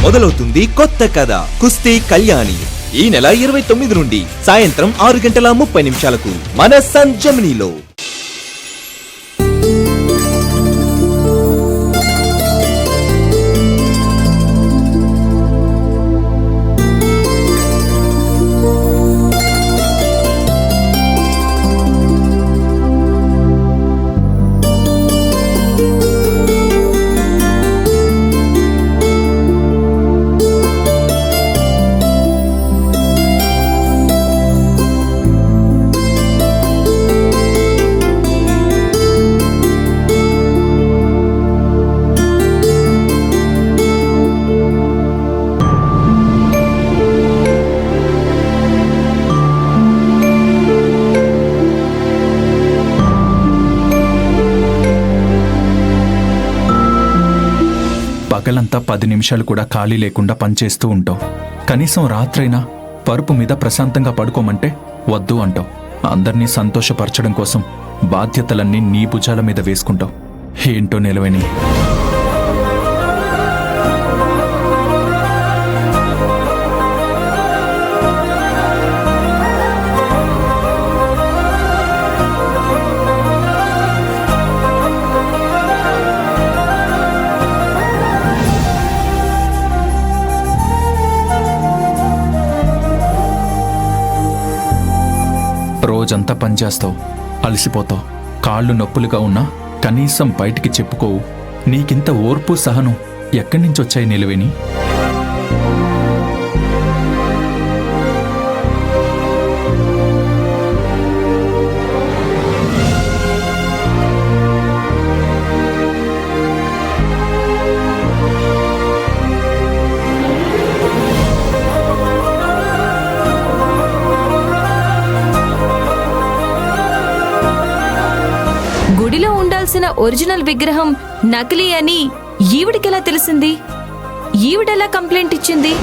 మొదలవుతుంది కొత్త కథ కుస్తీ కళ్యాణి. ఈ నెల 29 నుండి సాయంత్రం 6:30 మన సంజమినిలో. పగలంతా 10 నిమిషాలు కూడా ఖాళీ లేకుండా పనిచేస్తూ ఉంటావు. కనీసం రాత్రైనా పరుపు మీద ప్రశాంతంగా పడుకోమంటే వద్దు అంటావు. అందర్నీ సంతోషపరచడం కోసం బాధ్యతలన్నీ నీ భుజాల మీద వేసుకుంటావు. ఏంటో నిలవేని. రోజంతా పనిచేస్తావు, అలసిపోతావు, కాళ్ళు నొప్పులుగా ఉన్నా కనీసం బయటికి చెప్పుకోవు. నీకింత ఓర్పు సహనం ఎక్కడి నుంచొచ్చాయి నిలవేని? గుడిలో ఉండాల్సిన ఒరిజినల్ విగ్రహం నకిలీ అని ఈవిడికెలా తెలిసింది? ఈవిడెలా కంప్లైంట్ ఇచ్చింది?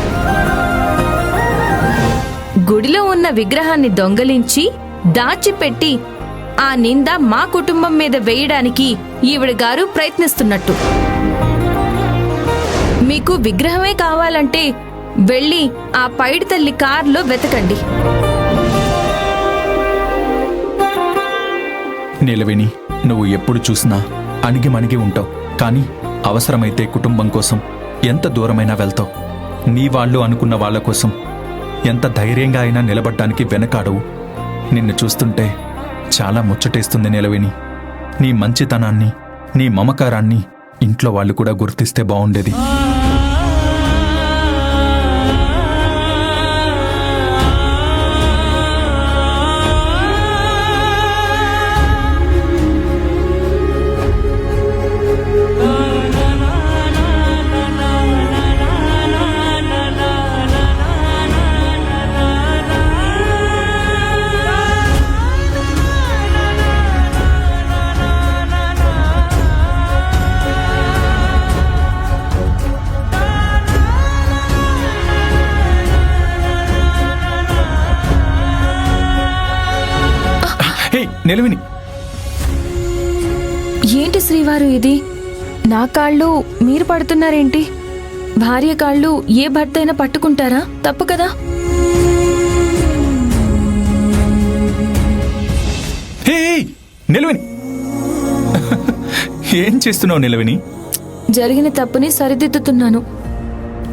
గుడిలో ఉన్న విగ్రహాన్ని దొంగలించి దాచిపెట్టి ఆ నింద మా కుటుంబం మీద వేయడానికి ఈవిడ గారు ప్రయత్నిస్తున్నట్టు. మీకు విగ్రహమే కావాలంటే వెళ్ళి ఆ పైడి తల్లి కారులో వెతకండి. నిలవేని, నువ్వు ఎప్పుడు చూసినా అణిగిమణిగి ఉంటావు. కానీ అవసరమైతే కుటుంబం కోసం ఎంత దూరమైనా వెళ్తావు. నీ వాళ్ళు అనుకున్న వాళ్ళ కోసం ఎంత ధైర్యంగా అయినా నిలబడ్డానికి వెనకాడవు. నిన్ను చూస్తుంటే చాలా ముచ్చటేస్తుంది నిలవేని. నీ మంచితనాన్ని, నీ మమకారాన్ని ఇంట్లో వాళ్ళు కూడా గుర్తిస్తే బావుండేది. నిలవేని, ఏంటి శ్రీవారు ఇది? నా కాళ్ళు మీరు పడుతున్నారేంటి? భార్య కాళ్ళు ఏ భర్త అయినా పట్టుకుంటారా? తప్పు కదా. నిలవేని, ఏం చేస్తున్నావు నిలవేని? జరిగిన తప్పుని సరిదిద్దుతున్నాను.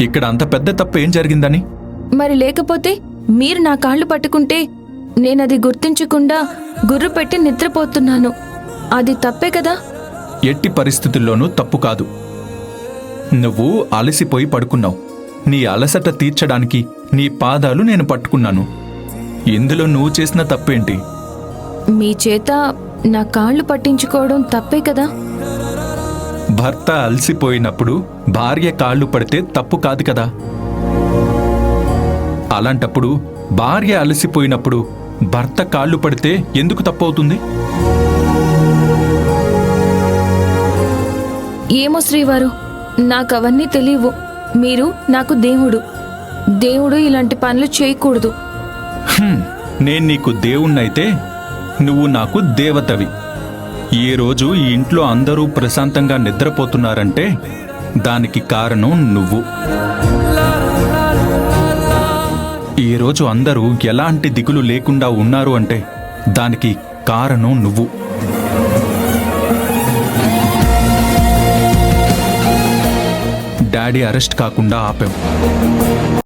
ఇక్కడ అంత పెద్ద తప్పు ఏం జరిగిందని? మరి లేకపోతే మీరు నా కాళ్ళు పట్టుకుంటే నేనది గుర్తించకుండా గుర్రు పెట్టి నిద్రపోతున్నాను. అది తప్పే కదా. ఎట్టి పరిస్థితుల్లోనూ తప్పు కాదు. నువ్వు అలసిపోయి పడుకున్నావు. నీ అలసట తీర్చడానికి నీ పాదాలు నేను పట్టుకున్నాను. ఇందులో నువ్వు చేసిన తప్పేంటి? మీ చేత నా కాళ్ళు పట్టించుకోవడం తప్పే కదా. భర్త అలసిపోయినప్పుడు భార్య కాళ్ళు పడితే తప్పు కాదు కదా. అలాంటప్పుడు భార్య అలసిపోయినప్పుడు భర్త కాళ్ళు పడితే ఎందుకు తప్పవుతుంది? ఏమో శ్రీవారు, నాకవన్నీ తెలియవు. మీరు నాకు దేవుడు. దేవుడు ఇలాంటి పనులు చేయకూడదు. నేను నీకు దేవుణ్ణైతే నువ్వు నాకు దేవతవి. ఏ రోజు ఈ ఇంట్లో అందరూ ప్రశాంతంగా నిద్రపోతున్నారంటే దానికి కారణం నువ్వు. ఈరోజు అందరూ ఎలాంటి దిగులు లేకుండా ఉన్నారు అంటే దానికి కారణం నువ్వు. డాడీ అరెస్ట్ కాకుండా ఆపావు.